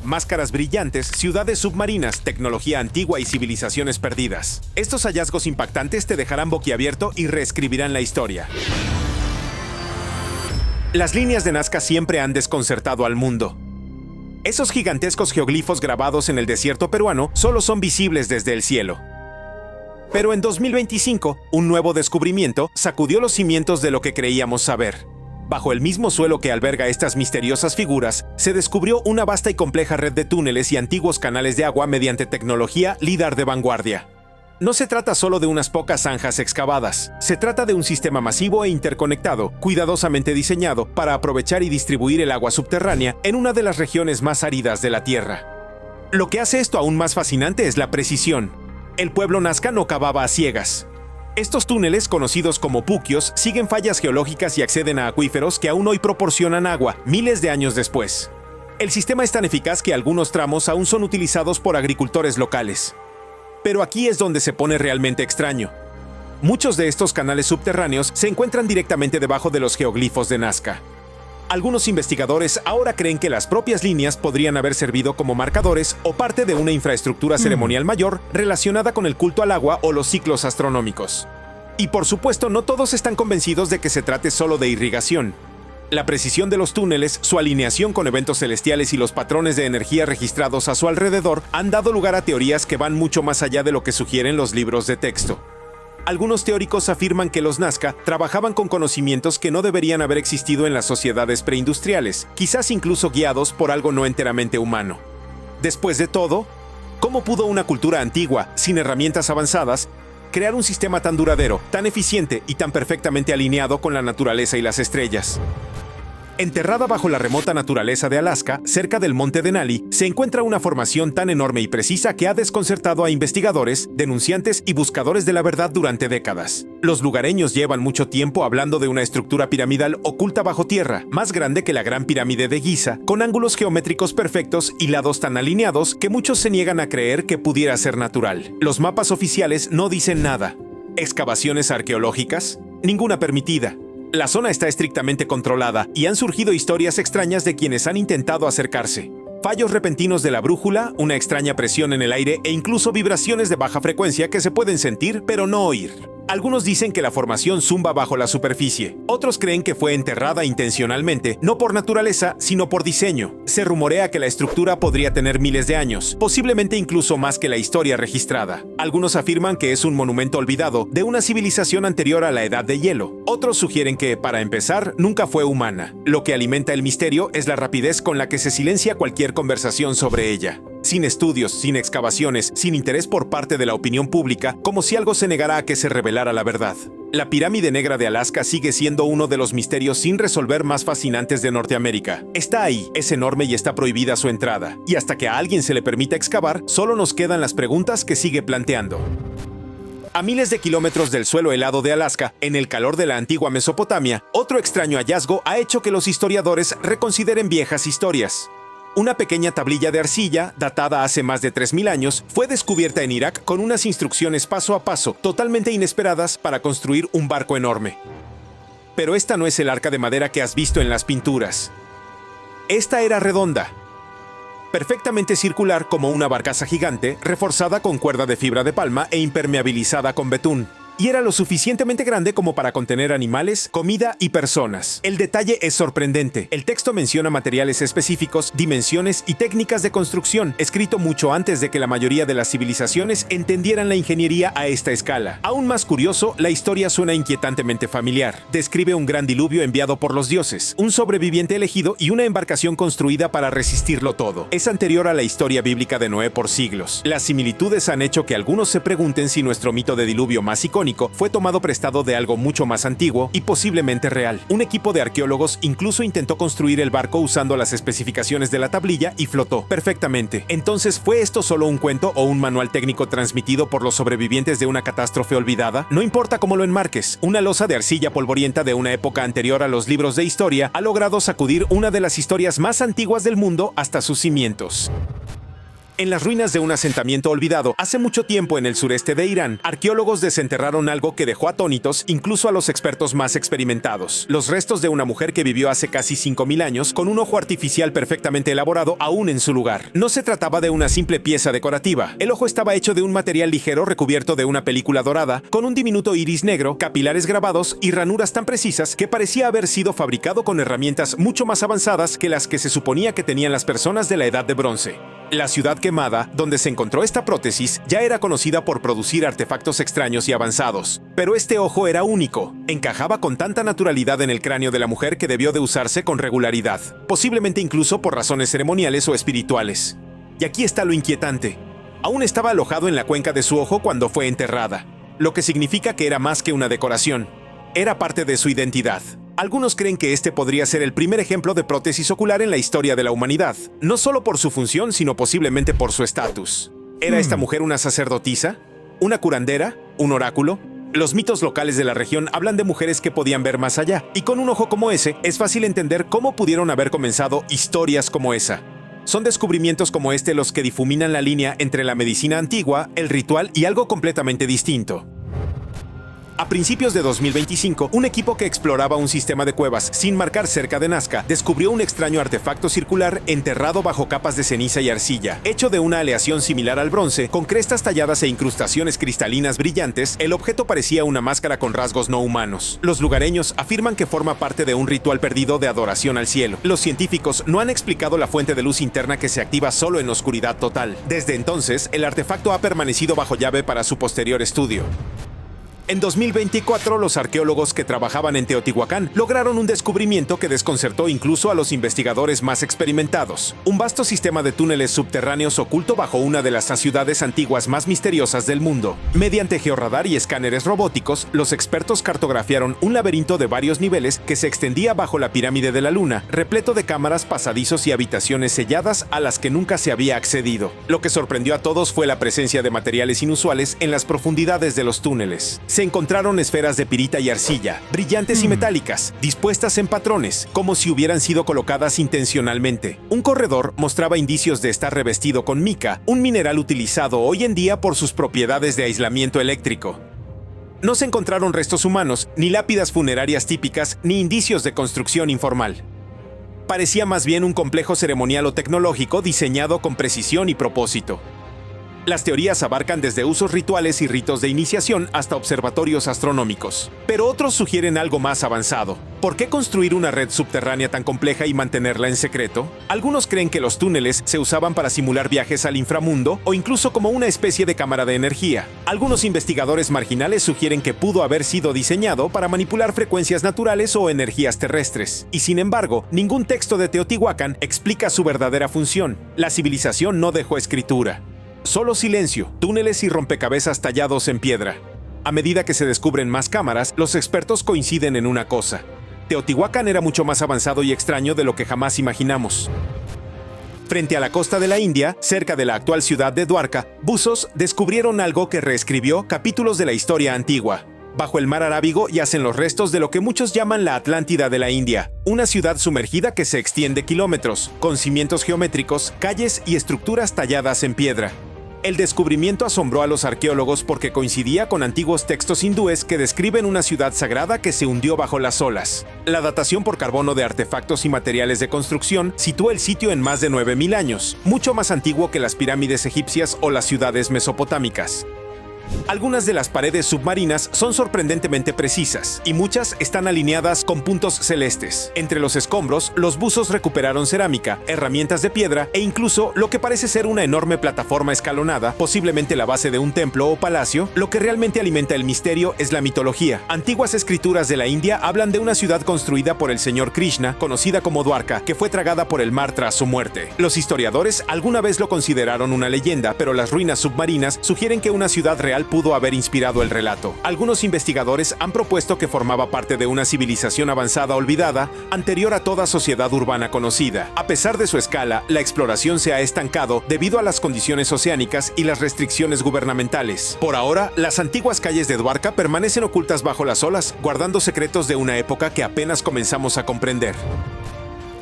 máscaras brillantes, ciudades submarinas, tecnología antigua y civilizaciones perdidas. Estos hallazgos impactantes te dejarán boquiabierto y reescribirán la historia. Las líneas de Nazca siempre han desconcertado al mundo. Esos gigantescos geoglifos grabados en el desierto peruano solo son visibles desde el cielo. Pero en 2025, un nuevo descubrimiento sacudió los cimientos de lo que creíamos saber. Bajo el mismo suelo que alberga estas misteriosas figuras, se descubrió una vasta y compleja red de túneles y antiguos canales de agua mediante tecnología LIDAR de vanguardia. No se trata solo de unas pocas zanjas excavadas, se trata de un sistema masivo e interconectado, cuidadosamente diseñado para aprovechar y distribuir el agua subterránea en una de las regiones más áridas de la Tierra. Lo que hace esto aún más fascinante es la precisión. El pueblo Nazca no cavaba a ciegas. Estos túneles, conocidos como puquios, siguen fallas geológicas y acceden a acuíferos que aún hoy proporcionan agua, miles de años después. El sistema es tan eficaz que algunos tramos aún son utilizados por agricultores locales. Pero aquí es donde se pone realmente extraño. Muchos de estos canales subterráneos se encuentran directamente debajo de los geoglifos de Nazca. Algunos investigadores ahora creen que las propias líneas podrían haber servido como marcadores o parte de una infraestructura ceremonial mayor relacionada con el culto al agua o los ciclos astronómicos. Y por supuesto, no todos están convencidos de que se trate solo de irrigación. La precisión de los túneles, su alineación con eventos celestiales y los patrones de energía registrados a su alrededor han dado lugar a teorías que van mucho más allá de lo que sugieren los libros de texto. Algunos teóricos afirman que los Nazca trabajaban con conocimientos que no deberían haber existido en las sociedades preindustriales, quizás incluso guiados por algo no enteramente humano. Después de todo, ¿cómo pudo una cultura antigua, sin herramientas avanzadas, crear un sistema tan duradero, tan eficiente y tan perfectamente alineado con la naturaleza y las estrellas? Enterrada bajo la remota naturaleza de Alaska, cerca del monte Denali, se encuentra una formación tan enorme y precisa que ha desconcertado a investigadores, denunciantes y buscadores de la verdad durante décadas. Los lugareños llevan mucho tiempo hablando de una estructura piramidal oculta bajo tierra, más grande que la Gran Pirámide de Giza, con ángulos geométricos perfectos y lados tan alineados que muchos se niegan a creer que pudiera ser natural. Los mapas oficiales no dicen nada. ¿Excavaciones arqueológicas? Ninguna permitida. La zona está estrictamente controlada y han surgido historias extrañas de quienes han intentado acercarse. Fallos repentinos de la brújula, una extraña presión en el aire e incluso vibraciones de baja frecuencia que se pueden sentir pero no oír. Algunos dicen que la formación zumba bajo la superficie. Otros creen que fue enterrada intencionalmente, no por naturaleza, sino por diseño. Se rumorea que la estructura podría tener miles de años, posiblemente incluso más que la historia registrada. Algunos afirman que es un monumento olvidado de una civilización anterior a la Edad de Hielo. Otros sugieren que, para empezar, nunca fue humana. Lo que alimenta el misterio es la rapidez con la que se silencia cualquier conversación sobre ella. Sin estudios, sin excavaciones, sin interés por parte de la opinión pública, como si algo se negara a que se revelara la verdad. La pirámide negra de Alaska sigue siendo uno de los misterios sin resolver más fascinantes de Norteamérica. Está ahí, es enorme y está prohibida su entrada. Y hasta que a alguien se le permita excavar, solo nos quedan las preguntas que sigue planteando. A miles de kilómetros del suelo helado de Alaska, en el calor de la antigua Mesopotamia, otro extraño hallazgo ha hecho que los historiadores reconsideren viejas historias. Una pequeña tablilla de arcilla, datada hace más de 3000 años, fue descubierta en Irak con unas instrucciones paso a paso, totalmente inesperadas para construir un barco enorme. Pero esta no es el arca de madera que has visto en las pinturas. Esta era redonda, perfectamente circular como una barcaza gigante, reforzada con cuerda de fibra de palma e impermeabilizada con betún. Y era lo suficientemente grande como para contener animales, comida y personas. El detalle es sorprendente. El texto menciona materiales específicos, dimensiones y técnicas de construcción, escrito mucho antes de que la mayoría de las civilizaciones entendieran la ingeniería a esta escala. Aún más curioso, la historia suena inquietantemente familiar. Describe un gran diluvio enviado por los dioses, un sobreviviente elegido y una embarcación construida para resistirlo todo. Es anterior a la historia bíblica de Noé por siglos. Las similitudes han hecho que algunos se pregunten si nuestro mito de diluvio más icónico fue tomado prestado de algo mucho más antiguo y posiblemente real. Un equipo de arqueólogos incluso intentó construir el barco usando las especificaciones de la tablilla y flotó perfectamente. Entonces, ¿fue esto solo un cuento o un manual técnico transmitido por los sobrevivientes de una catástrofe olvidada? No importa cómo lo enmarques, una losa de arcilla polvorienta de una época anterior a los libros de historia ha logrado sacudir una de las historias más antiguas del mundo hasta sus cimientos. En las ruinas de un asentamiento olvidado hace mucho tiempo en el sureste de Irán, arqueólogos desenterraron algo que dejó atónitos incluso a los expertos más experimentados: los restos de una mujer que vivió hace casi 5000 años con un ojo artificial perfectamente elaborado aún en su lugar. No se trataba de una simple pieza decorativa. El ojo estaba hecho de un material ligero recubierto de una película dorada, con un diminuto iris negro, capilares grabados y ranuras tan precisas que parecía haber sido fabricado con herramientas mucho más avanzadas que las que se suponía que tenían las personas de la Edad de Bronce. La ciudad quemada, donde se encontró esta prótesis, ya era conocida por producir artefactos extraños y avanzados. Pero este ojo era único. Encajaba con tanta naturalidad en el cráneo de la mujer que debió de usarse con regularidad, posiblemente incluso por razones ceremoniales o espirituales. Y aquí está lo inquietante. Aún estaba alojado en la cuenca de su ojo cuando fue enterrada, lo que significa que era más que una decoración. Era parte de su identidad. Algunos creen que este podría ser el primer ejemplo de prótesis ocular en la historia de la humanidad, no solo por su función, sino posiblemente por su estatus. ¿Era esta mujer una sacerdotisa? ¿Una curandera? ¿Un oráculo? Los mitos locales de la región hablan de mujeres que podían ver más allá, y con un ojo como ese, es fácil entender cómo pudieron haber comenzado historias como esa. Son descubrimientos como este los que difuminan la línea entre la medicina antigua, el ritual y algo completamente distinto. A principios de 2025, un equipo que exploraba un sistema de cuevas sin marcar cerca de Nazca descubrió un extraño artefacto circular enterrado bajo capas de ceniza y arcilla. Hecho de una aleación similar al bronce, con crestas talladas e incrustaciones cristalinas brillantes, el objeto parecía una máscara con rasgos no humanos. Los lugareños afirman que forma parte de un ritual perdido de adoración al cielo. Los científicos no han explicado la fuente de luz interna que se activa solo en oscuridad total. Desde entonces, el artefacto ha permanecido bajo llave para su posterior estudio. En 2024, los arqueólogos que trabajaban en Teotihuacán lograron un descubrimiento que desconcertó incluso a los investigadores más experimentados: un vasto sistema de túneles subterráneos oculto bajo una de las ciudades antiguas más misteriosas del mundo. Mediante georradar y escáneres robóticos, los expertos cartografiaron un laberinto de varios niveles que se extendía bajo la pirámide de la Luna, repleto de cámaras, pasadizos y habitaciones selladas a las que nunca se había accedido. Lo que sorprendió a todos fue la presencia de materiales inusuales en las profundidades de los túneles. Se encontraron esferas de pirita y arcilla, brillantes y metálicas, dispuestas en patrones, como si hubieran sido colocadas intencionalmente. Un corredor mostraba indicios de estar revestido con mica, un mineral utilizado hoy en día por sus propiedades de aislamiento eléctrico. No se encontraron restos humanos, ni lápidas funerarias típicas, ni indicios de construcción informal. Parecía más bien un complejo ceremonial o tecnológico diseñado con precisión y propósito. Las teorías abarcan desde usos rituales y ritos de iniciación hasta observatorios astronómicos. Pero otros sugieren algo más avanzado. ¿Por qué construir una red subterránea tan compleja y mantenerla en secreto? Algunos creen que los túneles se usaban para simular viajes al inframundo o incluso como una especie de cámara de energía. Algunos investigadores marginales sugieren que pudo haber sido diseñado para manipular frecuencias naturales o energías terrestres. Y sin embargo, ningún texto de Teotihuacán explica su verdadera función. La civilización no dejó escritura. Solo silencio, túneles y rompecabezas tallados en piedra. A medida que se descubren más cámaras, los expertos coinciden en una cosa: Teotihuacán era mucho más avanzado y extraño de lo que jamás imaginamos. Frente a la costa de la India, cerca de la actual ciudad de Dwarka, buzos descubrieron algo que reescribió capítulos de la historia antigua. Bajo el mar Arábigo yacen los restos de lo que muchos llaman la Atlántida de la India, una ciudad sumergida que se extiende kilómetros, con cimientos geométricos, calles y estructuras talladas en piedra. El descubrimiento asombró a los arqueólogos porque coincidía con antiguos textos hindúes que describen una ciudad sagrada que se hundió bajo las olas. La datación por carbono de artefactos y materiales de construcción sitúa el sitio en más de 9000 años, mucho más antiguo que las pirámides egipcias o las ciudades mesopotámicas. Algunas de las paredes submarinas son sorprendentemente precisas, y muchas están alineadas con puntos celestes. Entre los escombros, los buzos recuperaron cerámica, herramientas de piedra e incluso lo que parece ser una enorme plataforma escalonada, posiblemente la base de un templo o palacio. Lo que realmente alimenta el misterio es la mitología. Antiguas escrituras de la India hablan de una ciudad construida por el señor Krishna, conocida como Dwarka, que fue tragada por el mar tras su muerte. Los historiadores alguna vez lo consideraron una leyenda, pero las ruinas submarinas sugieren que una ciudad real pudo haber inspirado el relato. Algunos investigadores han propuesto que formaba parte de una civilización avanzada olvidada, anterior a toda sociedad urbana conocida. A pesar de su escala, la exploración se ha estancado debido a las condiciones oceánicas y las restricciones gubernamentales. Por ahora, las antiguas calles de Dwarka permanecen ocultas bajo las olas, guardando secretos de una época que apenas comenzamos a comprender.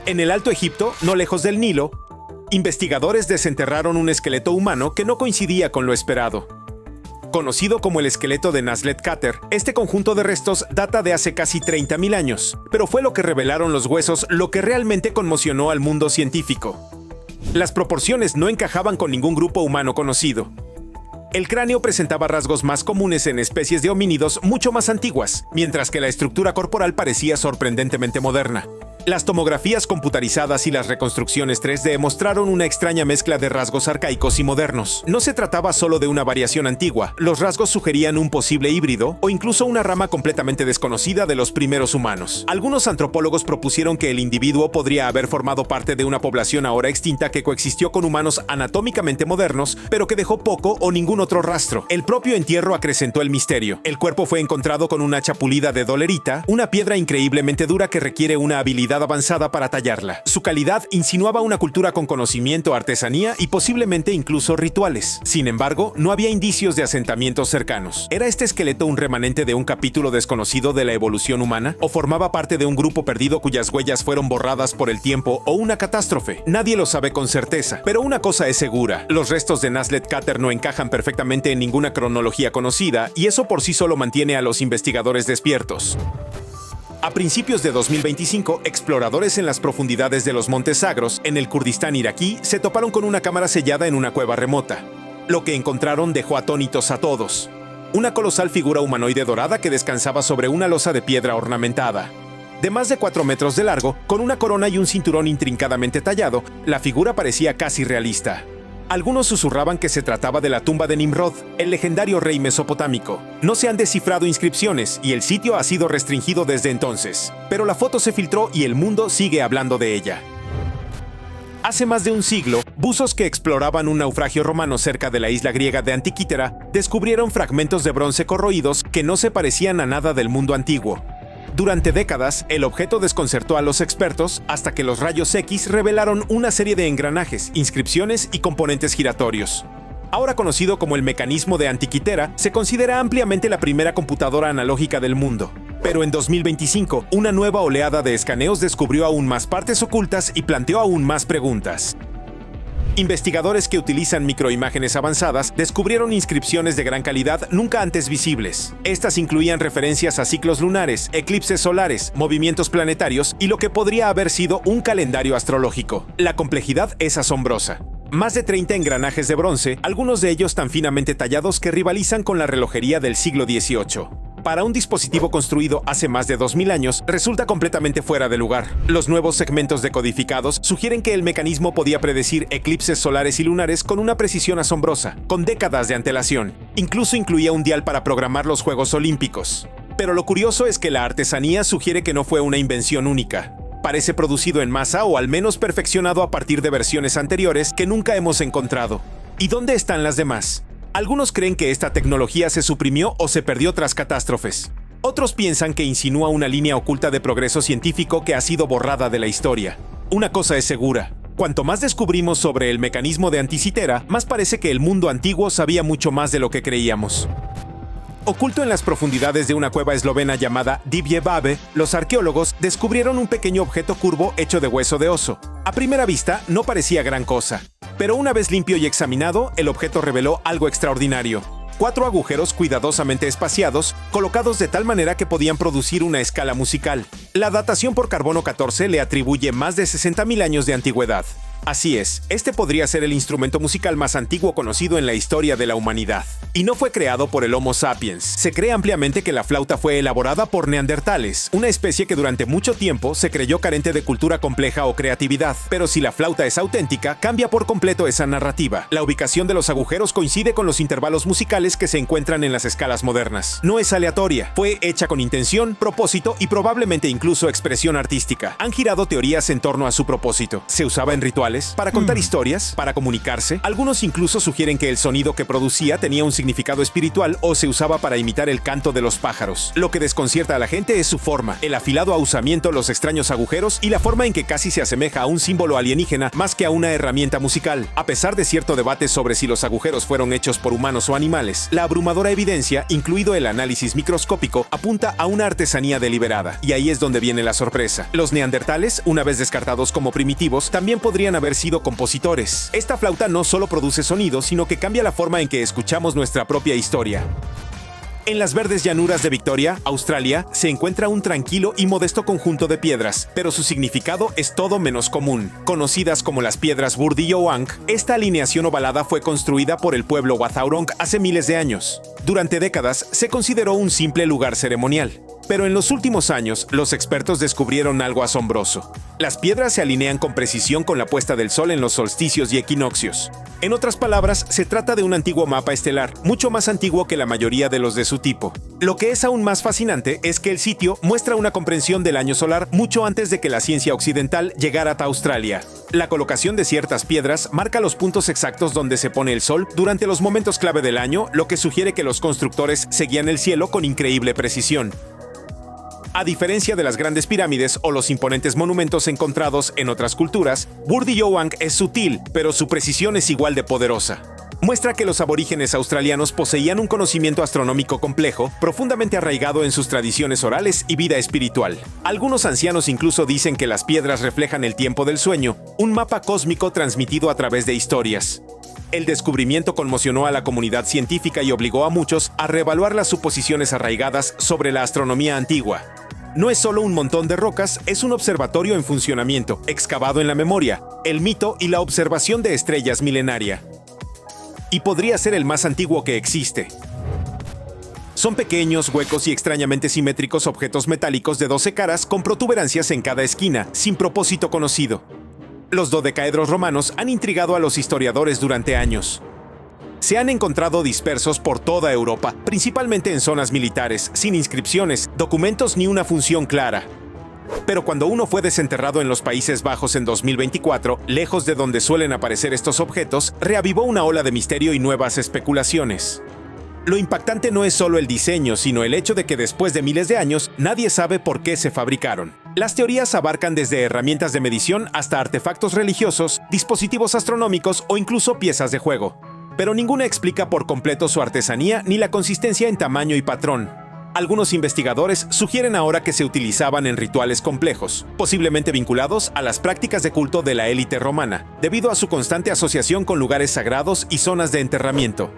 En el Alto Egipto, no lejos del Nilo, investigadores desenterraron un esqueleto humano que no coincidía con lo esperado. Conocido como el esqueleto de Nazlet-Kater, este conjunto de restos data de hace casi 30.000 años, pero fue lo que revelaron los huesos lo que realmente conmocionó al mundo científico. Las proporciones no encajaban con ningún grupo humano conocido. El cráneo presentaba rasgos más comunes en especies de homínidos mucho más antiguas, mientras que la estructura corporal parecía sorprendentemente moderna. Las tomografías computarizadas y las reconstrucciones 3D mostraron una extraña mezcla de rasgos arcaicos y modernos. No se trataba solo de una variación antigua, los rasgos sugerían un posible híbrido o incluso una rama completamente desconocida de los primeros humanos. Algunos antropólogos propusieron que el individuo podría haber formado parte de una población ahora extinta que coexistió con humanos anatómicamente modernos, pero que dejó poco o ningún otro rastro. El propio entierro acrecentó el misterio. El cuerpo fue encontrado con una hacha pulida de dolerita, una piedra increíblemente dura que requiere una habilidad avanzada para tallarla. Su calidad insinuaba una cultura con conocimiento, artesanía y posiblemente incluso rituales. Sin embargo, no había indicios de asentamientos cercanos. ¿Era este esqueleto un remanente de un capítulo desconocido de la evolución humana? ¿O formaba parte de un grupo perdido cuyas huellas fueron borradas por el tiempo o una catástrofe? Nadie lo sabe con certeza, pero una cosa es segura: los restos de Nazlet-Kater no encajan perfectamente en ninguna cronología conocida, y eso por sí solo mantiene a los investigadores despiertos. A principios de 2025, exploradores en las profundidades de los Montes Zagros, en el Kurdistán iraquí, se toparon con una cámara sellada en una cueva remota. Lo que encontraron dejó atónitos a todos. Una colosal figura humanoide dorada que descansaba sobre una losa de piedra ornamentada. De más de 4 metros de largo, con una corona y un cinturón intrincadamente tallado, la figura parecía casi realista. Algunos susurraban que se trataba de la tumba de Nimrod, el legendario rey mesopotámico. No se han descifrado inscripciones y el sitio ha sido restringido desde entonces, pero la foto se filtró y el mundo sigue hablando de ella. Hace más de un siglo, buzos que exploraban un naufragio romano cerca de la isla griega de Antiquítera descubrieron fragmentos de bronce corroídos que no se parecían a nada del mundo antiguo. Durante décadas, el objeto desconcertó a los expertos hasta que los rayos X revelaron una serie de engranajes, inscripciones y componentes giratorios. Ahora conocido como el mecanismo de Antiquitera, se considera ampliamente la primera computadora analógica del mundo. Pero en 2025, una nueva oleada de escaneos descubrió aún más partes ocultas y planteó aún más preguntas. Investigadores que utilizan microimágenes avanzadas descubrieron inscripciones de gran calidad nunca antes visibles. Estas incluían referencias a ciclos lunares, eclipses solares, movimientos planetarios y lo que podría haber sido un calendario astrológico. La complejidad es asombrosa. Más de 30 engranajes de bronce, algunos de ellos tan finamente tallados que rivalizan con la relojería del siglo XVIII. Para un dispositivo construido hace más de 2000 años, resulta completamente fuera de lugar. Los nuevos segmentos decodificados sugieren que el mecanismo podía predecir eclipses solares y lunares con una precisión asombrosa, con décadas de antelación. Incluso incluía un dial para programar los Juegos Olímpicos. Pero lo curioso es que la artesanía sugiere que no fue una invención única. Parece producido en masa o al menos perfeccionado a partir de versiones anteriores que nunca hemos encontrado. ¿Y dónde están las demás? Algunos creen que esta tecnología se suprimió o se perdió tras catástrofes. Otros piensan que insinúa una línea oculta de progreso científico que ha sido borrada de la historia. Una cosa es segura: cuanto más descubrimos sobre el mecanismo de Antiquitera, más parece que el mundo antiguo sabía mucho más de lo que creíamos. Oculto en las profundidades de una cueva eslovena llamada Divje Babe, los arqueólogos descubrieron un pequeño objeto curvo hecho de hueso de oso. A primera vista, no parecía gran cosa, pero una vez limpio y examinado, el objeto reveló algo extraordinario. 4 agujeros cuidadosamente espaciados, colocados de tal manera que podían producir una escala musical. La datación por carbono 14 le atribuye más de 60.000 años de antigüedad. Así es, este podría ser el instrumento musical más antiguo conocido en la historia de la humanidad. Y no fue creado por el Homo sapiens. Se cree ampliamente que la flauta fue elaborada por neandertales, una especie que durante mucho tiempo se creyó carente de cultura compleja o creatividad. Pero si la flauta es auténtica, cambia por completo esa narrativa. La ubicación de los agujeros coincide con los intervalos musicales que se encuentran en las escalas modernas. No es aleatoria, fue hecha con intención, propósito y probablemente incluso expresión artística. Han girado teorías en torno a su propósito. Se usaba en rituales, para contar historias, para comunicarse. Algunos incluso sugieren que el sonido que producía tenía un significado espiritual o se usaba para imitar el canto de los pájaros. Lo que desconcierta a la gente es su forma, el afilado ahusamiento, los extraños agujeros y la forma en que casi se asemeja a un símbolo alienígena más que a una herramienta musical. A pesar de cierto debate sobre si los agujeros fueron hechos por humanos o animales, la abrumadora evidencia, incluido el análisis microscópico, apunta a una artesanía deliberada. Y ahí es donde viene la sorpresa. Los neandertales, una vez descartados como primitivos, también podrían haber haber sido compositores. Esta flauta no solo produce sonido, sino que cambia la forma en que escuchamos nuestra propia historia. En las verdes llanuras de Victoria, Australia, se encuentra un tranquilo y modesto conjunto de piedras, pero su significado es todo menos común. Conocidas como las piedras Burdi-Youang, esta alineación ovalada fue construida por el pueblo Wathaurong hace miles de años. Durante décadas se consideró un simple lugar ceremonial. Pero en los últimos años, los expertos descubrieron algo asombroso. Las piedras se alinean con precisión con la puesta del sol en los solsticios y equinoccios. En otras palabras, se trata de un antiguo mapa estelar, mucho más antiguo que la mayoría de los de su tipo. Lo que es aún más fascinante es que el sitio muestra una comprensión del año solar mucho antes de que la ciencia occidental llegara hasta Australia. La colocación de ciertas piedras marca los puntos exactos donde se pone el sol durante los momentos clave del año, lo que sugiere que los constructores seguían el cielo con increíble precisión. A diferencia de las grandes pirámides o los imponentes monumentos encontrados en otras culturas, Burdi-Youang es sutil, pero su precisión es igual de poderosa. Muestra que los aborígenes australianos poseían un conocimiento astronómico complejo, profundamente arraigado en sus tradiciones orales y vida espiritual. Algunos ancianos incluso dicen que las piedras reflejan el tiempo del sueño, un mapa cósmico transmitido a través de historias. El descubrimiento conmocionó a la comunidad científica y obligó a muchos a reevaluar las suposiciones arraigadas sobre la astronomía antigua. No es solo un montón de rocas, es un observatorio en funcionamiento, excavado en la memoria, el mito y la observación de estrellas milenaria. Y podría ser el más antiguo que existe. Son pequeños, huecos y extrañamente simétricos objetos metálicos de 12 caras con protuberancias en cada esquina, sin propósito conocido. Los dodecaedros romanos han intrigado a los historiadores durante años. Se han encontrado dispersos por toda Europa, principalmente en zonas militares, sin inscripciones, documentos ni una función clara. Pero cuando uno fue desenterrado en los Países Bajos en 2024, lejos de donde suelen aparecer estos objetos, reavivó una ola de misterio y nuevas especulaciones. Lo impactante no es solo el diseño, sino el hecho de que después de miles de años, nadie sabe por qué se fabricaron. Las teorías abarcan desde herramientas de medición hasta artefactos religiosos, dispositivos astronómicos o incluso piezas de juego. Pero ninguna explica por completo su artesanía ni la consistencia en tamaño y patrón. Algunos investigadores sugieren ahora que se utilizaban en rituales complejos, posiblemente vinculados a las prácticas de culto de la élite romana, debido a su constante asociación con lugares sagrados y zonas de enterramiento.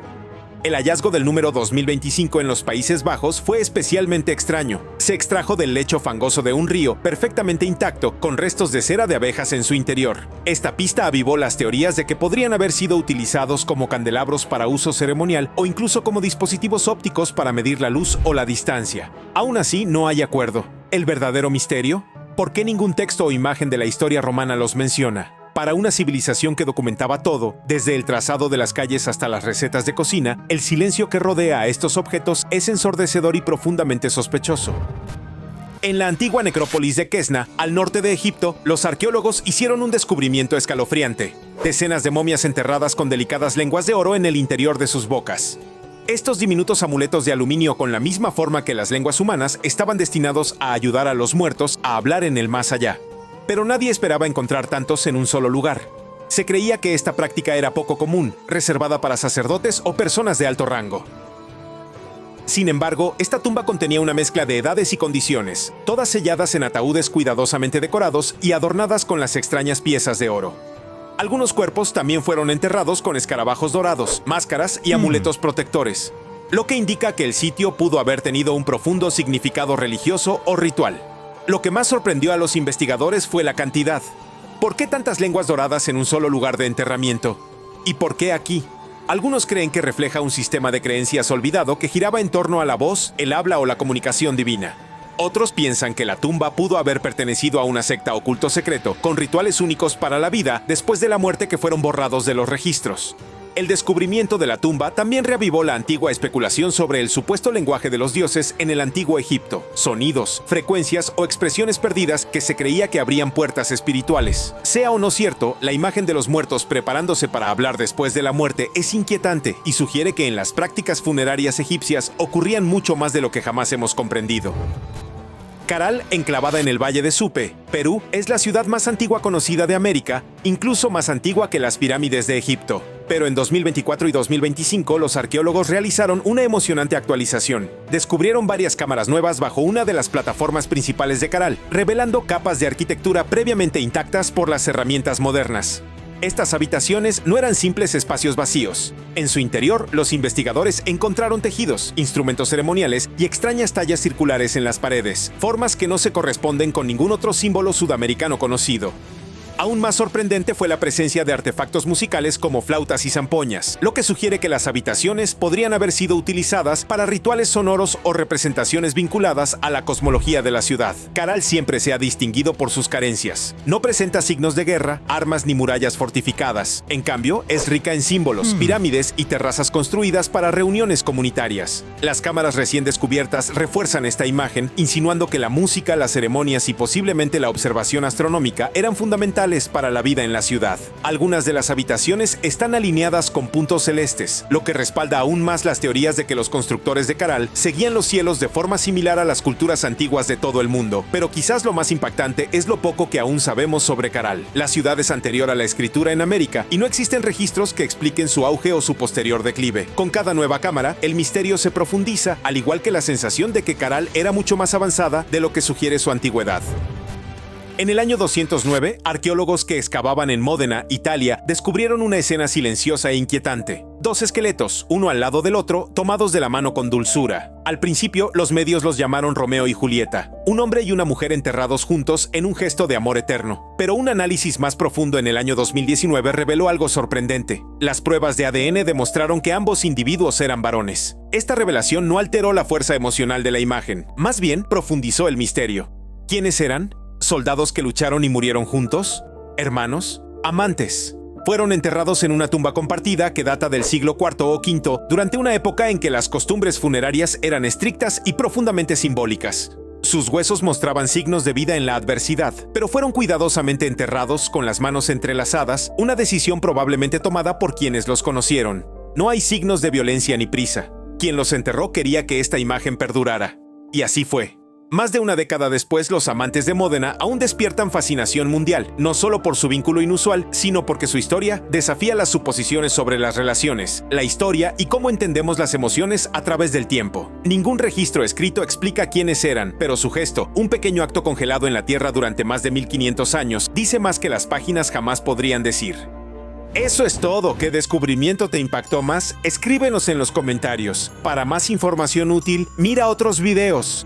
El hallazgo del número 2025 en los Países Bajos fue especialmente extraño. Se extrajo del lecho fangoso de un río, perfectamente intacto, con restos de cera de abejas en su interior. Esta pista avivó las teorías de que podrían haber sido utilizados como candelabros para uso ceremonial o incluso como dispositivos ópticos para medir la luz o la distancia. Aún así, no hay acuerdo. ¿El verdadero misterio? ¿Por qué ningún texto o imagen de la historia romana los menciona? Para una civilización que documentaba todo, desde el trazado de las calles hasta las recetas de cocina, el silencio que rodea a estos objetos es ensordecedor y profundamente sospechoso. En la antigua necrópolis de Kesna, al norte de Egipto, los arqueólogos hicieron un descubrimiento escalofriante: decenas de momias enterradas con delicadas lenguas de oro en el interior de sus bocas. Estos diminutos amuletos de aluminio con la misma forma que las lenguas humanas estaban destinados a ayudar a los muertos a hablar en el más allá. Pero nadie esperaba encontrar tantos en un solo lugar. Se creía que esta práctica era poco común, reservada para sacerdotes o personas de alto rango. Sin embargo, esta tumba contenía una mezcla de edades y condiciones, todas selladas en ataúdes cuidadosamente decorados y adornadas con las extrañas piezas de oro. Algunos cuerpos también fueron enterrados con escarabajos dorados, máscaras y amuletos protectores, lo que indica que el sitio pudo haber tenido un profundo significado religioso o ritual. Lo que más sorprendió a los investigadores fue la cantidad. ¿Por qué tantas lenguas doradas en un solo lugar de enterramiento? ¿Y por qué aquí? Algunos creen que refleja un sistema de creencias olvidado que giraba en torno a la voz, el habla o la comunicación divina. Otros piensan que la tumba pudo haber pertenecido a una secta o culto secreto, con rituales únicos para la vida después de la muerte que fueron borrados de los registros. El descubrimiento de la tumba también reavivó la antigua especulación sobre el supuesto lenguaje de los dioses en el antiguo Egipto, sonidos, frecuencias o expresiones perdidas que se creía que abrían puertas espirituales. Sea o no cierto, la imagen de los muertos preparándose para hablar después de la muerte es inquietante y sugiere que en las prácticas funerarias egipcias ocurrían mucho más de lo que jamás hemos comprendido. Caral, enclavada en el Valle de Supe, Perú, es la ciudad más antigua conocida de América, incluso más antigua que las pirámides de Egipto. Pero en 2024 y 2025 los arqueólogos realizaron una emocionante actualización. Descubrieron varias cámaras nuevas bajo una de las plataformas principales de Caral, revelando capas de arquitectura previamente intactas por las herramientas modernas. Estas habitaciones no eran simples espacios vacíos. En su interior, los investigadores encontraron tejidos, instrumentos ceremoniales y extrañas tallas circulares en las paredes, formas que no se corresponden con ningún otro símbolo sudamericano conocido. Aún más sorprendente fue la presencia de artefactos musicales como flautas y zampoñas, lo que sugiere que las habitaciones podrían haber sido utilizadas para rituales sonoros o representaciones vinculadas a la cosmología de la ciudad. Caral siempre se ha distinguido por sus carencias. No presenta signos de guerra, armas ni murallas fortificadas. En cambio, es rica en símbolos, pirámides y terrazas construidas para reuniones comunitarias. Las cámaras recién descubiertas refuerzan esta imagen, insinuando que la música, las ceremonias y posiblemente la observación astronómica eran fundamentales para la vida en la ciudad. Algunas de las habitaciones están alineadas con puntos celestes, lo que respalda aún más las teorías de que los constructores de Caral seguían los cielos de forma similar a las culturas antiguas de todo el mundo. Pero quizás lo más impactante es lo poco que aún sabemos sobre Caral. La ciudad es anterior a la escritura en América y no existen registros que expliquen su auge o su posterior declive. Con cada nueva cámara, el misterio se profundiza, al igual que la sensación de que Caral era mucho más avanzada de lo que sugiere su antigüedad. En el año 209, arqueólogos que excavaban en Módena, Italia, descubrieron una escena silenciosa e inquietante. Dos esqueletos, uno al lado del otro, tomados de la mano con dulzura. Al principio, los medios los llamaron Romeo y Julieta, un hombre y una mujer enterrados juntos en un gesto de amor eterno. Pero un análisis más profundo en el año 2019 reveló algo sorprendente. Las pruebas de ADN demostraron que ambos individuos eran varones. Esta revelación no alteró la fuerza emocional de la imagen, más bien profundizó el misterio. ¿Quiénes eran? ¿Soldados que lucharon y murieron juntos? ¿Hermanos? ¿Amantes? Fueron enterrados en una tumba compartida que data del siglo IV o V, durante una época en que las costumbres funerarias eran estrictas y profundamente simbólicas. Sus huesos mostraban signos de vida en la adversidad, pero fueron cuidadosamente enterrados con las manos entrelazadas, una decisión probablemente tomada por quienes los conocieron. No hay signos de violencia ni prisa. Quien los enterró quería que esta imagen perdurara. Y así fue. Más de una década después, los amantes de Módena aún despiertan fascinación mundial, no solo por su vínculo inusual, sino porque su historia desafía las suposiciones sobre las relaciones, la historia y cómo entendemos las emociones a través del tiempo. Ningún registro escrito explica quiénes eran, pero su gesto, un pequeño acto congelado en la Tierra durante más de 1500 años, dice más que las páginas jamás podrían decir. Eso es todo. ¿Qué descubrimiento te impactó más? Escríbenos en los comentarios. Para más información útil, mira otros videos.